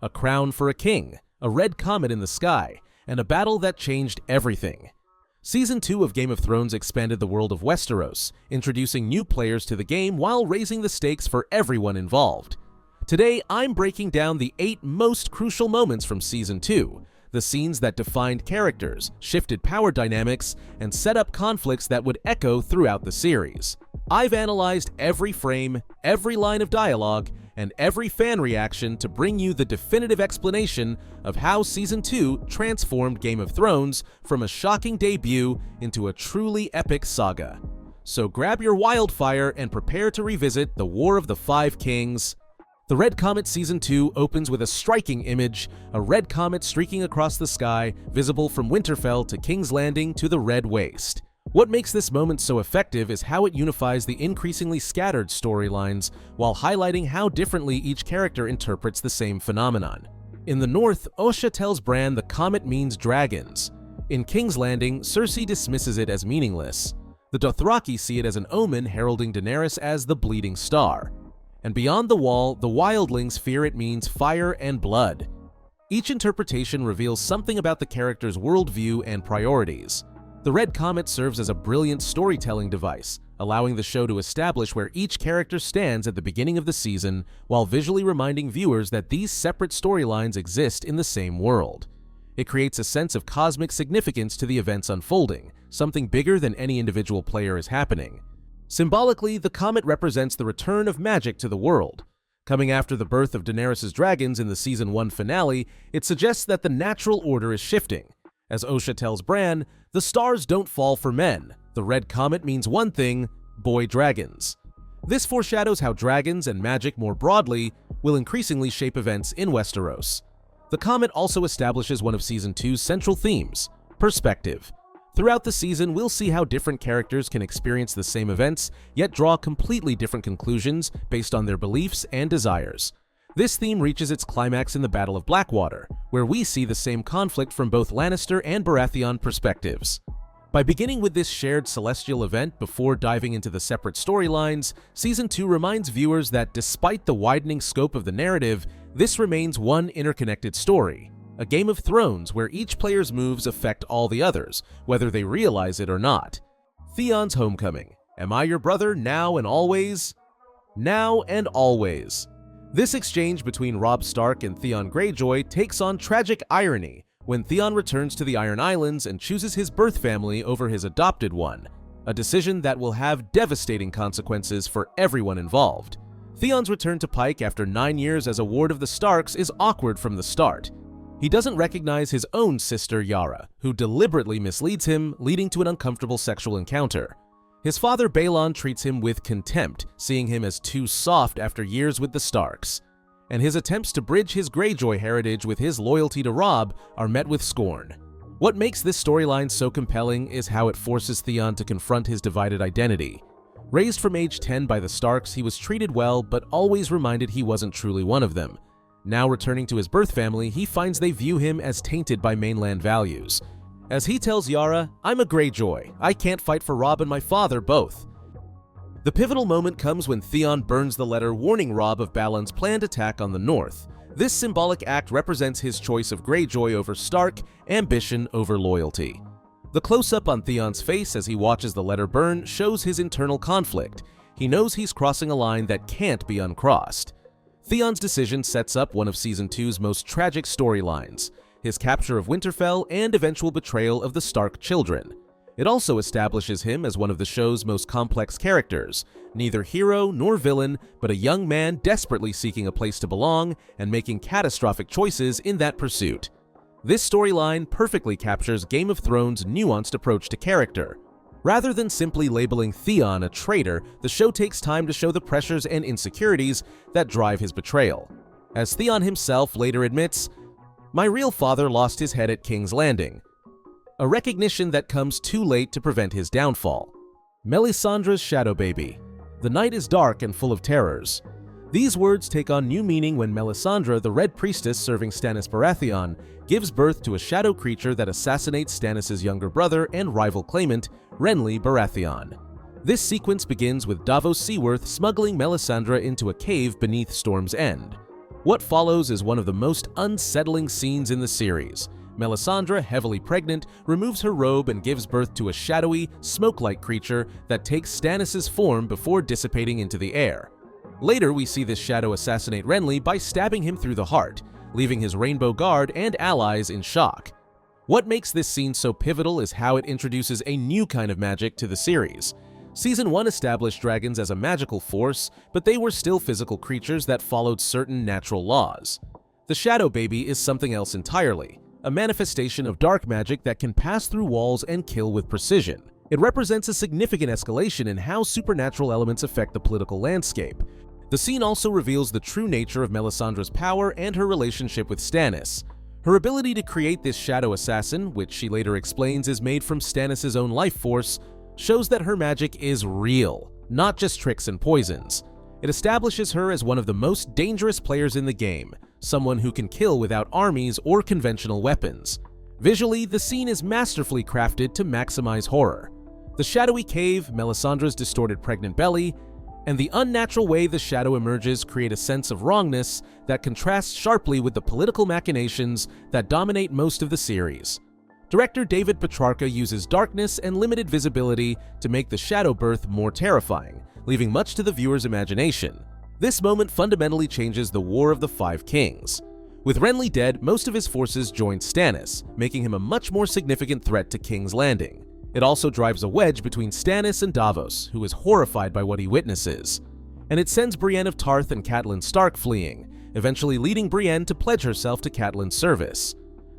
a crown for a king, a red comet in the sky, and a battle that changed everything. Season 2 of Game of Thrones expanded the world of Westeros, introducing new players to the game while raising the stakes for everyone involved. Today, I'm breaking down the 8 most crucial moments from Season 2, the scenes that defined characters, shifted power dynamics, and set up conflicts that would echo throughout the series. I've analyzed every frame, every line of dialogue, and every fan reaction to bring you the definitive explanation of how Season 2 transformed Game of Thrones from a shocking debut into a truly epic saga. So grab your wildfire and prepare to revisit the War of the Five Kings. The Red Comet Season 2 opens with a striking image, a red comet streaking across the sky, visible from Winterfell to King's Landing to the Red Waste. What makes this moment so effective is how it unifies the increasingly scattered storylines while highlighting how differently each character interprets the same phenomenon. In the north, Osha tells Bran the comet means dragons. In King's Landing, Cersei dismisses it as meaningless. The Dothraki see it as an omen heralding Daenerys as the bleeding star. And beyond the wall, the wildlings fear it means fire and blood. Each interpretation reveals something about the character's worldview and priorities. The Red Comet serves as a brilliant storytelling device, allowing the show to establish where each character stands at the beginning of the season, while visually reminding viewers that these separate storylines exist in the same world. It creates a sense of cosmic significance to the events unfolding, something bigger than any individual player is happening. Symbolically, the comet represents the return of magic to the world. Coming after the birth of Daenerys' dragons in the Season 1 finale, it suggests that the natural order is shifting. As Osha tells Bran, the stars don't fall for men. The red comet means one thing: boy dragons. This foreshadows how dragons and magic more broadly will increasingly shape events in Westeros. The comet also establishes one of Season 2's central themes: perspective. Throughout the season, we'll see how different characters can experience the same events, yet draw completely different conclusions based on their beliefs and desires. This theme reaches its climax in the Battle of Blackwater, where we see the same conflict from both Lannister and Baratheon perspectives. By beginning with this shared celestial event before diving into the separate storylines, Season 2 reminds viewers that despite the widening scope of the narrative, this remains one interconnected story. A Game of Thrones where each player's moves affect all the others, whether they realize it or not. Theon's homecoming. Am I your brother now and always? Now and always. This exchange between Robb Stark and Theon Greyjoy takes on tragic irony when Theon returns to the Iron Islands and chooses his birth family over his adopted one, a decision that will have devastating consequences for everyone involved. Theon's return to Pike after 9 years as a ward of the Starks is awkward from the start. He doesn't recognize his own sister Yara, who deliberately misleads him, leading to an uncomfortable sexual encounter. His father Balon treats him with contempt, seeing him as too soft after years with the Starks. And his attempts to bridge his Greyjoy heritage with his loyalty to Robb are met with scorn. What makes this storyline so compelling is how it forces Theon to confront his divided identity. Raised from age 10 by the Starks, he was treated well, but always reminded he wasn't truly one of them. Now returning to his birth family, he finds they view him as tainted by mainland values. As he tells Yara, "I'm a Greyjoy. I can't fight for Robb and my father both." The pivotal moment comes when Theon burns the letter warning Robb of Balon's planned attack on the north. This symbolic act represents his choice of Greyjoy over Stark, ambition over loyalty. The close-up on Theon's face as he watches the letter burn shows his internal conflict. He knows he's crossing a line that can't be uncrossed. Theon's decision sets up one of Season 2's most tragic storylines, his capture of Winterfell and eventual betrayal of the Stark children. It also establishes him as one of the show's most complex characters, neither hero nor villain, but a young man desperately seeking a place to belong and making catastrophic choices in that pursuit. This storyline perfectly captures Game of Thrones' nuanced approach to character. Rather than simply labeling Theon a traitor, the show takes time to show the pressures and insecurities that drive his betrayal. As Theon himself later admits, "My real father lost his head at King's Landing," a recognition that comes too late to prevent his downfall. Melisandre's shadow baby. The night is dark and full of terrors. These words take on new meaning when Melisandre, the Red Priestess serving Stannis Baratheon, gives birth to a shadow creature that assassinates Stannis' younger brother and rival claimant, Renly Baratheon. This sequence begins with Davos Seaworth smuggling Melisandre into a cave beneath Storm's End. What follows is one of the most unsettling scenes in the series. Melisandre, heavily pregnant, removes her robe and gives birth to a shadowy, smoke-like creature that takes Stannis' form before dissipating into the air. Later, we see this shadow assassinate Renly by stabbing him through the heart, leaving his Rainbow Guard and allies in shock. What makes this scene so pivotal is how it introduces a new kind of magic to the series. Season 1 established dragons as a magical force, but they were still physical creatures that followed certain natural laws. The Shadow Baby is something else entirely, a manifestation of dark magic that can pass through walls and kill with precision. It represents a significant escalation in how supernatural elements affect the political landscape. The scene also reveals the true nature of Melisandre's power and her relationship with Stannis. Her ability to create this shadow assassin, which she later explains is made from Stannis' own life force, shows that her magic is real, not just tricks and poisons. It establishes her as one of the most dangerous players in the game, someone who can kill without armies or conventional weapons. Visually, the scene is masterfully crafted to maximize horror. The shadowy cave, Melisandre's distorted pregnant belly, and the unnatural way the shadow emerges create a sense of wrongness that contrasts sharply with the political machinations that dominate most of the series. Director David Petrarca uses darkness and limited visibility to make the shadow birth more terrifying, leaving much to the viewer's imagination. This moment fundamentally changes the War of the Five Kings. With Renly dead, most of his forces join Stannis, making him a much more significant threat to King's Landing. It also drives a wedge between Stannis and Davos, who is horrified by what he witnesses. And it sends Brienne of Tarth and Catelyn Stark fleeing, eventually leading Brienne to pledge herself to Catelyn's service.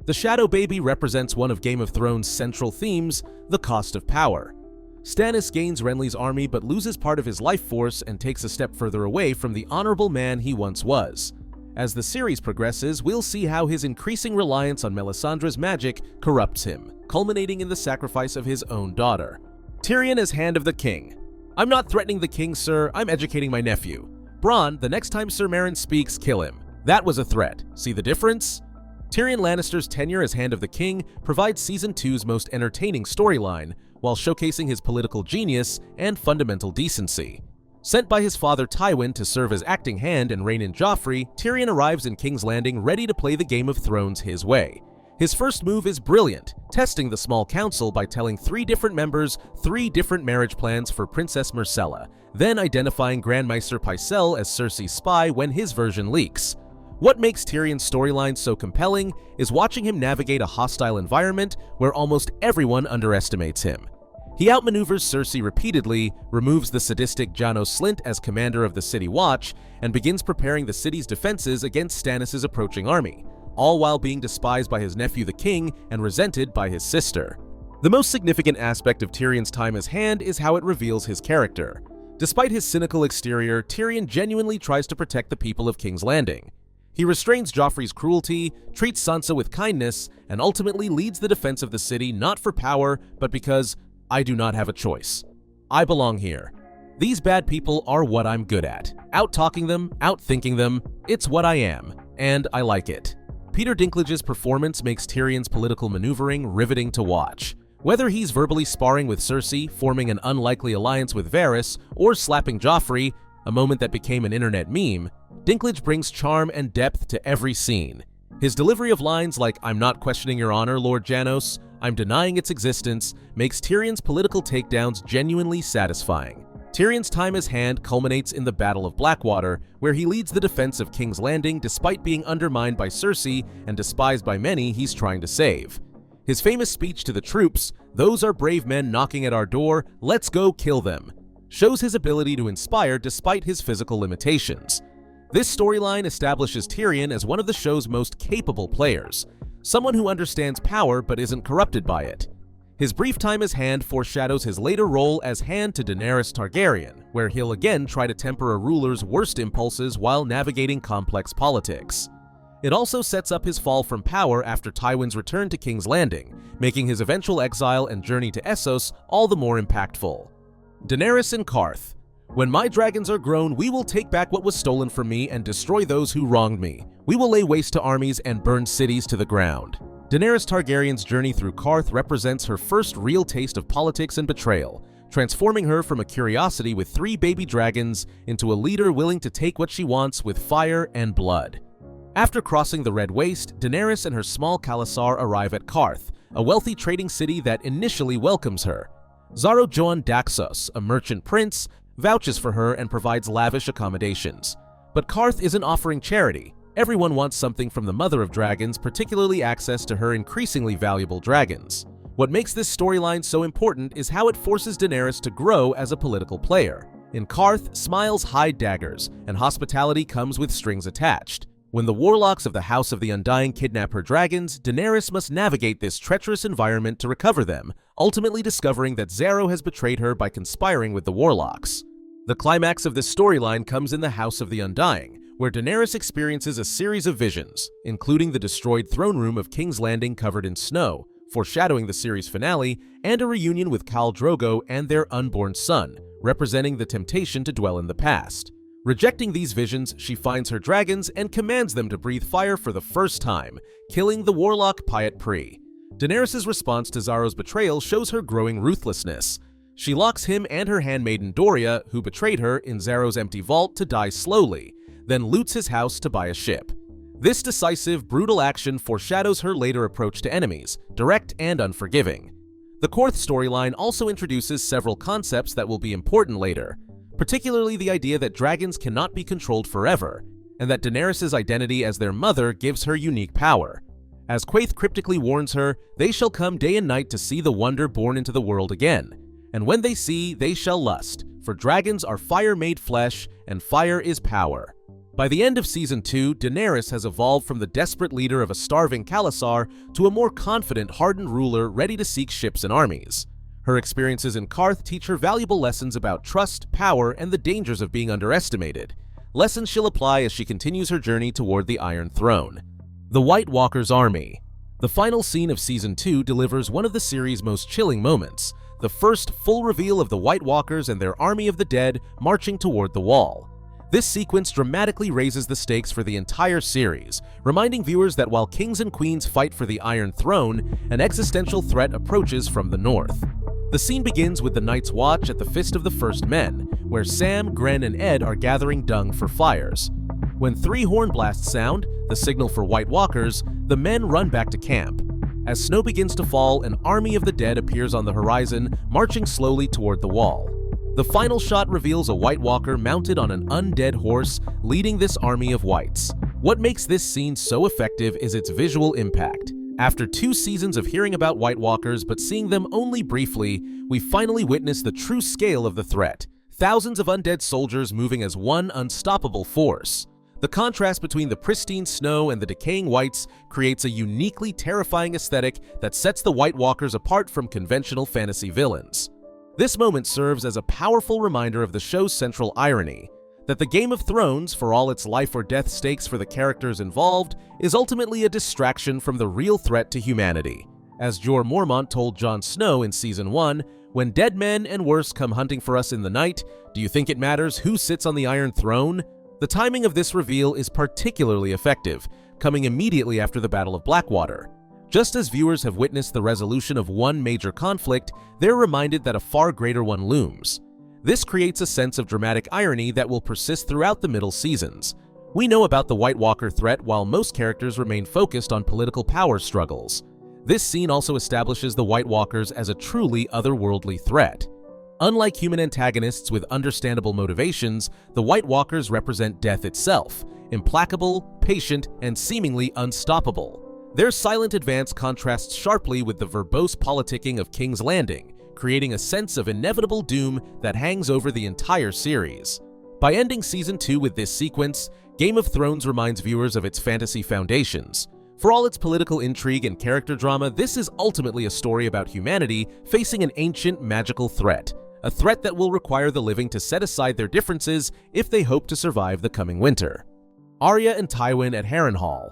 The Shadow Baby represents one of Game of Thrones' central themes, the cost of power. Stannis gains Renly's army but loses part of his life force and takes a step further away from the honorable man he once was. As the series progresses, we'll see how his increasing reliance on Melisandre's magic corrupts him, culminating in the sacrifice of his own daughter. Tyrion as Hand of the King. I'm not threatening the king, sir, I'm educating my nephew. Bronn, the next time Sir Meryn speaks, kill him. That was a threat. See the difference? Tyrion Lannister's tenure as Hand of the King provides Season 2's most entertaining storyline, while showcasing his political genius and fundamental decency. Sent by his father Tywin to serve as acting hand and rein in Joffrey, Tyrion arrives in King's Landing ready to play the Game of Thrones his way. His first move is brilliant, testing the small council by telling 3 different members 3 different marriage plans for Princess Myrcella, then identifying Grand Maester Pycelle as Cersei's spy when his version leaks. What makes Tyrion's storyline so compelling is watching him navigate a hostile environment where almost everyone underestimates him. He outmaneuvers Cersei repeatedly, removes the sadistic Janos Slynt as commander of the City Watch, and begins preparing the city's defenses against Stannis' approaching army, all while being despised by his nephew the king and resented by his sister. The most significant aspect of Tyrion's time as Hand is how it reveals his character. Despite his cynical exterior, Tyrion genuinely tries to protect the people of King's Landing. He restrains Joffrey's cruelty, treats Sansa with kindness, and ultimately leads the defense of the city not for power, but because I do not have a choice. I belong here. These bad people are what I'm good at. Out-talking them, out-thinking them, it's what I am, and I like it. Peter Dinklage's performance makes Tyrion's political maneuvering riveting to watch. Whether he's verbally sparring with Cersei, forming an unlikely alliance with Varys, or slapping Joffrey, a moment that became an internet meme, Dinklage brings charm and depth to every scene. His delivery of lines like "I'm not questioning your honor, Lord Janos," "I'm denying its existence," makes Tyrion's political takedowns genuinely satisfying. Tyrion's time as Hand culminates in the Battle of Blackwater, where he leads the defense of King's Landing despite being undermined by Cersei and despised by many he's trying to save. His famous speech to the troops, "Those are brave men knocking at our door, let's go kill them," shows his ability to inspire despite his physical limitations. This storyline establishes Tyrion as one of the show's most capable players, someone who understands power but isn't corrupted by it. His brief time as Hand foreshadows his later role as Hand to Daenerys Targaryen, where he'll again try to temper a ruler's worst impulses while navigating complex politics. It also sets up his fall from power after Tywin's return to King's Landing, making his eventual exile and journey to Essos all the more impactful. Daenerys and Qarth. When my dragons are grown, we will take back what was stolen from me and destroy those who wronged me. We will lay waste to armies and burn cities to the ground. Daenerys Targaryen's journey through Qarth represents her first real taste of politics and betrayal, transforming her from a curiosity with 3 baby dragons into a leader willing to take what she wants with fire and blood. After crossing the Red Waste, Daenerys and her small Khalasar arrive at Qarth, a wealthy trading city that initially welcomes her. Xaro Joan Daxos, a merchant prince, vouches for her and provides lavish accommodations. But Qarth isn't offering charity. Everyone wants something from the Mother of Dragons, particularly access to her increasingly valuable dragons. What makes this storyline so important is how it forces Daenerys to grow as a political player. In Qarth, smiles hide daggers, and hospitality comes with strings attached. When the warlocks of the House of the Undying kidnap her dragons, Daenerys must navigate this treacherous environment to recover them, ultimately discovering that Xaro has betrayed her by conspiring with the warlocks. The climax of this storyline comes in the House of the Undying, where Daenerys experiences a series of visions, including the destroyed throne room of King's Landing covered in snow, foreshadowing the series finale, and a reunion with Khal Drogo and their unborn son, representing the temptation to dwell in the past. Rejecting these visions, she finds her dragons and commands them to breathe fire for the first time, killing the warlock Pyat Pri. Daenerys' response to Xaro's betrayal shows her growing ruthlessness. She locks him and her handmaiden Doria, who betrayed her, in Xaro's empty vault to die slowly, then loots his house to buy a ship. This decisive, brutal action foreshadows her later approach to enemies, direct and unforgiving. The Qarth storyline also introduces several concepts that will be important later, particularly the idea that dragons cannot be controlled forever, and that Daenerys' identity as their mother gives her unique power. As Quaithe cryptically warns her, they shall come day and night to see the wonder born into the world again. And when they see, they shall lust, for dragons are fire made flesh, and fire is power. By the end of Season 2, Daenerys has evolved from the desperate leader of a starving Khalasar to a more confident, hardened ruler ready to seek ships and armies. Her experiences in Qarth teach her valuable lessons about trust, power, and the dangers of being underestimated. Lessons she'll apply as she continues her journey toward the Iron Throne. The White Walker's Army. The final scene of Season 2 delivers one of the series' most chilling moments, the first full reveal of the White Walkers and their army of the dead marching toward the Wall. This sequence dramatically raises the stakes for the entire series, reminding viewers that while kings and queens fight for the Iron Throne, an existential threat approaches from the north. The scene begins with the Night's Watch at the Fist of the First Men, where Sam, Gren, and Ed are gathering dung for fires. When 3 horn blasts sound, the signal for White Walkers, the men run back to camp. As snow begins to fall, an army of the dead appears on the horizon, marching slowly toward the Wall. The final shot reveals a White Walker mounted on an undead horse, leading this army of whites. What makes this scene so effective is its visual impact. After 2 seasons of hearing about White Walkers but seeing them only briefly, we finally witness the true scale of the threat. Thousands of undead soldiers moving as one unstoppable force. The contrast between the pristine snow and the decaying whites creates a uniquely terrifying aesthetic that sets the White Walkers apart from conventional fantasy villains. This moment serves as a powerful reminder of the show's central irony, that the Game of Thrones, for all its life or death stakes for the characters involved, is ultimately a distraction from the real threat to humanity. As Jorah Mormont told Jon Snow in Season 1, "When dead men and worse come hunting for us in the night, do you think it matters who sits on the Iron Throne?" The timing of this reveal is particularly effective, coming immediately after the Battle of Blackwater. Just as viewers have witnessed the resolution of one major conflict, they're reminded that a far greater one looms. This creates a sense of dramatic irony that will persist throughout the middle seasons. We know about the White Walker threat while most characters remain focused on political power struggles. This scene also establishes the White Walkers as a truly otherworldly threat. Unlike human antagonists with understandable motivations, the White Walkers represent death itself, implacable, patient, and seemingly unstoppable. Their silent advance contrasts sharply with the verbose politicking of King's Landing, creating a sense of inevitable doom that hangs over the entire series. By ending Season 2 with this sequence, Game of Thrones reminds viewers of its fantasy foundations. For all its political intrigue and character drama, this is ultimately a story about humanity facing an ancient magical threat, a threat that will require the living to set aside their differences if they hope to survive the coming winter. Arya and Tywin at Harrenhal.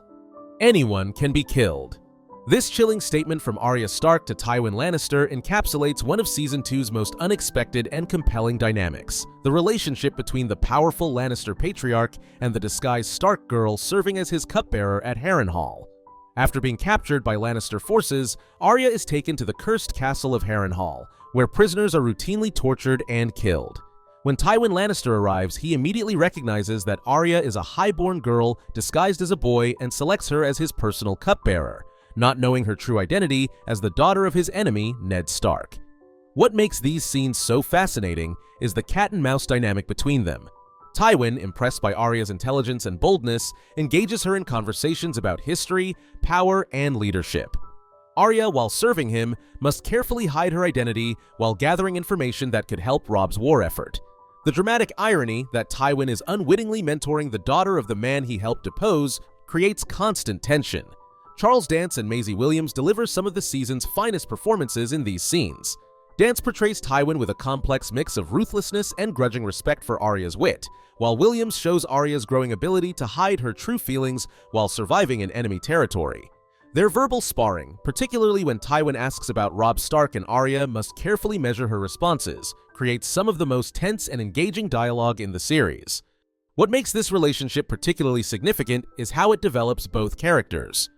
Anyone can be killed. This chilling statement from Arya Stark to Tywin Lannister encapsulates one of Season 2's most unexpected and compelling dynamics, the relationship between the powerful Lannister patriarch and the disguised Stark girl serving as his cupbearer at Harrenhal. After being captured by Lannister forces, Arya is taken to the cursed castle of Harrenhal, where prisoners are routinely tortured and killed. When Tywin Lannister arrives, he immediately recognizes that Arya is a highborn girl disguised as a boy and selects her as his personal cupbearer, not knowing her true identity as the daughter of his enemy, Ned Stark. What makes these scenes so fascinating is the cat-and-mouse dynamic between them. Tywin, impressed by Arya's intelligence and boldness, engages her in conversations about history, power, and leadership. Arya, while serving him, must carefully hide her identity while gathering information that could help Robb's war effort. The dramatic irony that Tywin is unwittingly mentoring the daughter of the man he helped depose creates constant tension. Charles Dance and Maisie Williams deliver some of the season's finest performances in these scenes. Dance portrays Tywin with a complex mix of ruthlessness and grudging respect for Arya's wit, while Williams shows Arya's growing ability to hide her true feelings while surviving in enemy territory. Their verbal sparring, particularly when Tywin asks about Robb Stark and Arya must carefully measure her responses, creates some of the most tense and engaging dialogue in the series. What makes this relationship particularly significant is how it develops both characters.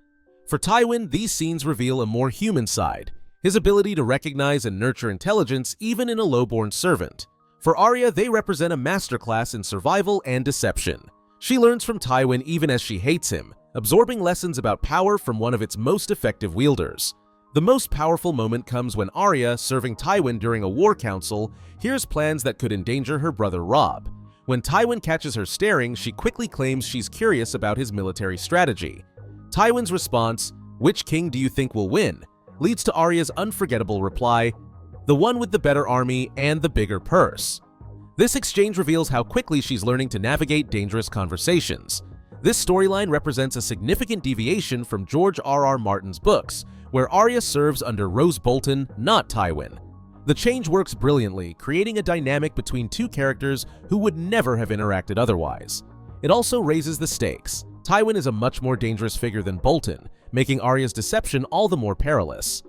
For Tywin, these scenes reveal a more human side, his ability to recognize and nurture intelligence even in a low-born servant. For Arya, they represent a masterclass in survival and deception. She learns from Tywin even as she hates him, absorbing lessons about power from one of its most effective wielders. The most powerful moment comes when Arya, serving Tywin during a war council, hears plans that could endanger her brother Robb. When Tywin catches her staring, she quickly claims she's curious about his military strategy. Tywin's response, "Which king do you think will win?" leads to Arya's unforgettable reply, "The one with the better army and the bigger purse." This exchange reveals how quickly she's learning to navigate dangerous conversations. This storyline represents a significant deviation from George R.R. Martin's books, where Arya serves under Rose Bolton, not Tywin. The change works brilliantly, creating a dynamic between two characters who would never have interacted otherwise. It also raises the stakes. Tywin is a much more dangerous figure than Bolton, making Arya's deception all the more perilous.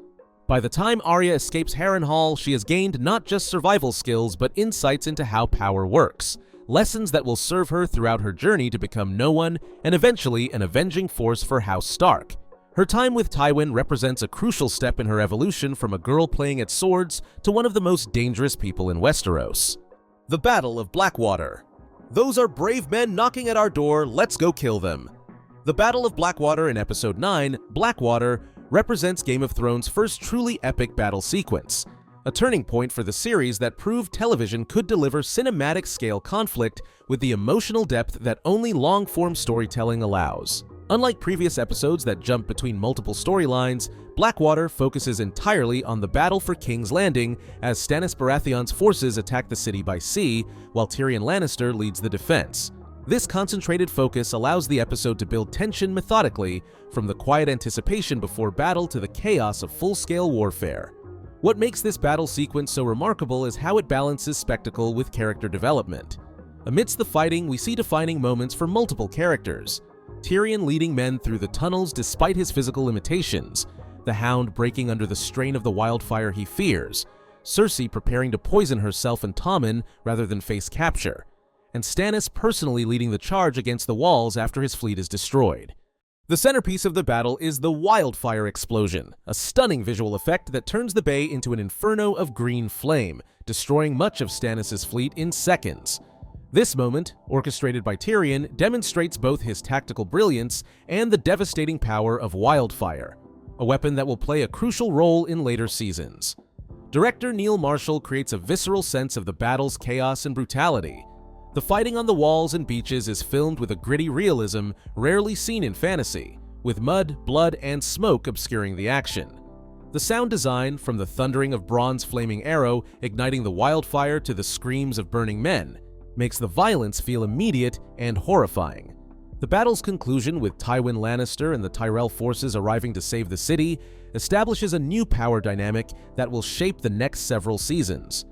By the time Arya escapes Harrenhal, she has gained not just survival skills but insights into how power works, lessons that will serve her throughout her journey to become no one and eventually an avenging force for House Stark. Her time with Tywin represents a crucial step in her evolution from a girl playing at swords to one of the most dangerous people in Westeros. The Battle of Blackwater. Those are brave men knocking at our door, let's go kill them. The Battle of Blackwater in Episode 9, Blackwater, represents Game of Thrones' first truly epic battle sequence, a turning point for the series that proved television could deliver cinematic-scale conflict with the emotional depth that only long-form storytelling allows. Unlike previous episodes that jump between multiple storylines, Blackwater focuses entirely on the battle for King's Landing as Stannis Baratheon's forces attack the city by sea, while Tyrion Lannister leads the defense. This concentrated focus allows the episode to build tension methodically, from the quiet anticipation before battle to the chaos of full-scale warfare. What makes this battle sequence so remarkable is how it balances spectacle with character development. Amidst the fighting, we see defining moments for multiple characters. Tyrion leading men through the tunnels despite his physical limitations, the Hound breaking under the strain of the wildfire he fears, Cersei preparing to poison herself and Tommen rather than face capture, and Stannis personally leading the charge against the walls after his fleet is destroyed. The centerpiece of the battle is the wildfire explosion, a stunning visual effect that turns the bay into an inferno of green flame, destroying much of Stannis' fleet in seconds. This moment, orchestrated by Tyrion, demonstrates both his tactical brilliance and the devastating power of wildfire, a weapon that will play a crucial role in later seasons. Director Neil Marshall creates a visceral sense of the battle's chaos and brutality. The fighting on the walls and beaches is filmed with a gritty realism rarely seen in fantasy, with mud, blood, and smoke obscuring the action. The sound design, from the thundering of Bronn's flaming arrow igniting the wildfire to the screams of burning men, makes the violence feel immediate and horrifying. The battle's conclusion, with Tywin Lannister and the Tyrell forces arriving to save the city, establishes a new power dynamic that will shape the next several seasons.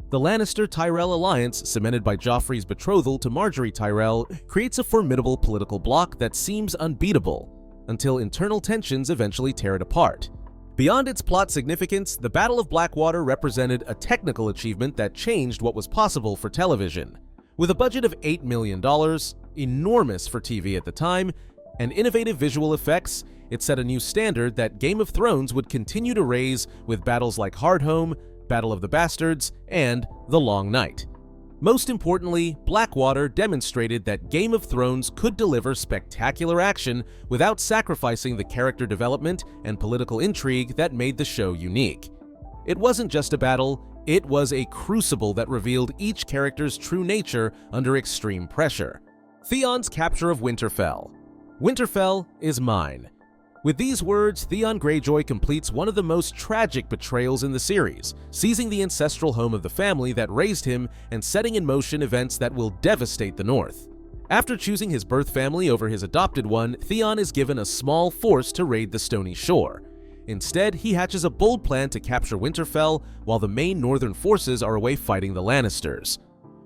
The Lannister-Tyrell alliance, cemented by Joffrey's betrothal to Margaery Tyrell, creates a formidable political bloc that seems unbeatable, until internal tensions eventually tear it apart. Beyond its plot significance, the Battle of Blackwater represented a technical achievement that changed what was possible for television. With a budget of $8 million, enormous for TV at the time, and innovative visual effects, it set a new standard that Game of Thrones would continue to raise with battles like Hardhome, Battle of the Bastards, and The Long Night. Most importantly, Blackwater demonstrated that Game of Thrones could deliver spectacular action without sacrificing the character development and political intrigue that made the show unique. It wasn't just a battle, it was a crucible that revealed each character's true nature under extreme pressure. Theon's capture of Winterfell. Winterfell is mine. With these words, Theon Greyjoy completes one of the most tragic betrayals in the series, seizing the ancestral home of the family that raised him and setting in motion events that will devastate the North. After choosing his birth family over his adopted one, Theon is given a small force to raid the Stony Shore. Instead, he hatches a bold plan to capture Winterfell while the main northern forces are away fighting the Lannisters.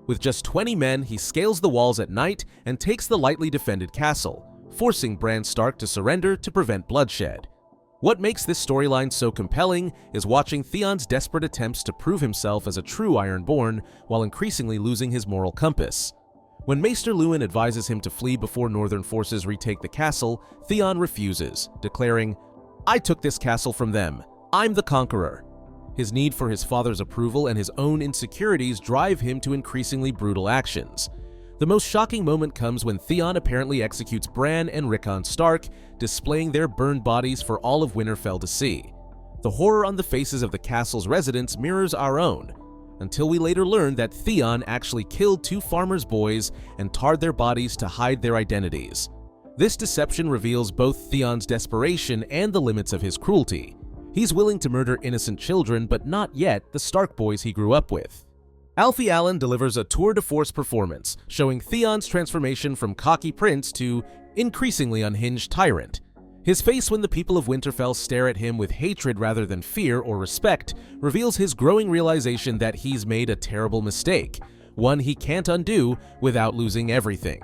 With just 20 men, he scales the walls at night and takes the lightly defended castle, forcing Bran Stark to surrender to prevent bloodshed. What makes this storyline so compelling is watching Theon's desperate attempts to prove himself as a true Ironborn while increasingly losing his moral compass. When Maester Luwin advises him to flee before northern forces retake the castle, Theon refuses, declaring, "I took this castle from them. I'm the conqueror." His need for his father's approval and his own insecurities drive him to increasingly brutal actions. The most shocking moment comes when Theon apparently executes Bran and Rickon Stark, displaying their burned bodies for all of Winterfell to see. The horror on the faces of the castle's residents mirrors our own, until we later learn that Theon actually killed 2 farmers' boys and tarred their bodies to hide their identities. This deception reveals both Theon's desperation and the limits of his cruelty. He's willing to murder innocent children, but not yet the Stark boys he grew up with. Alfie Allen delivers a tour de force performance, showing Theon's transformation from cocky prince to increasingly unhinged tyrant. His face when the people of Winterfell stare at him with hatred rather than fear or respect reveals his growing realization that he's made a terrible mistake, one he can't undo without losing everything.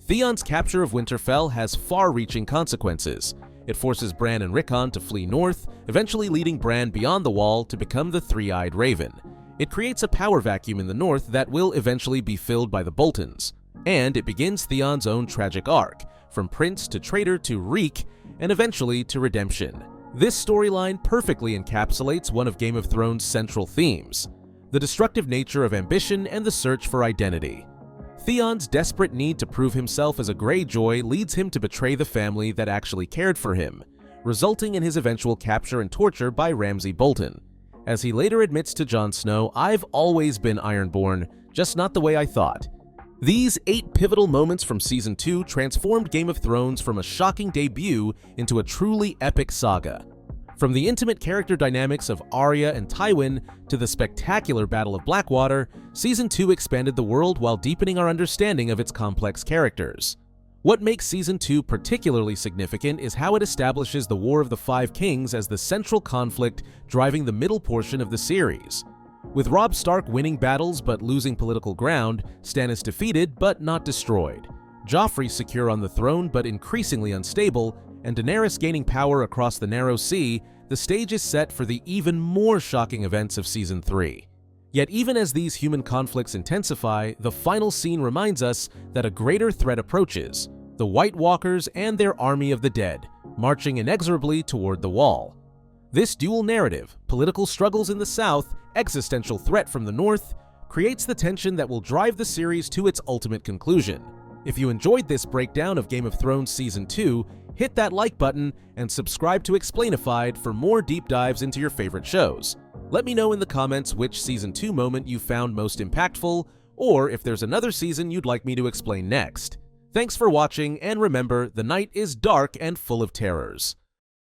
Theon's capture of Winterfell has far-reaching consequences. It forces Bran and Rickon to flee north, eventually leading Bran beyond the wall to become the Three-Eyed Raven. It creates a power vacuum in the north that will eventually be filled by the Boltons. And it begins Theon's own tragic arc, from prince to traitor to reek, and eventually to redemption. This storyline perfectly encapsulates one of Game of Thrones' central themes: the destructive nature of ambition and the search for identity. Theon's desperate need to prove himself as a Greyjoy leads him to betray the family that actually cared for him, resulting in his eventual capture and torture by Ramsay Bolton. As he later admits to Jon Snow, "I've always been Ironborn, just not the way I thought." These 8 pivotal moments from Season 2 transformed Game of Thrones from a shocking debut into a truly epic saga. From the intimate character dynamics of Arya and Tywin to the spectacular Battle of Blackwater, Season 2 expanded the world while deepening our understanding of its complex characters. What makes Season 2 particularly significant is how it establishes the War of the Five Kings as the central conflict driving the middle portion of the series. With Robb Stark winning battles but losing political ground, Stannis defeated but not destroyed, Joffrey secure on the throne but increasingly unstable, and Daenerys gaining power across the Narrow Sea, the stage is set for the even more shocking events of Season 3. Yet even as these human conflicts intensify, the final scene reminds us that a greater threat approaches: the White Walkers and their army of the dead, marching inexorably toward the Wall. This dual narrative, political struggles in the south, existential threat from the north, creates the tension that will drive the series to its ultimate conclusion. If you enjoyed this breakdown of Game of Thrones Season 2, hit that like button and subscribe to Explainified for more deep dives into your favorite shows. Let me know in the comments which Season 2 moment you found most impactful, or if there's another season you'd like me to explain next. Thanks for watching, and remember, the night is dark and full of terrors.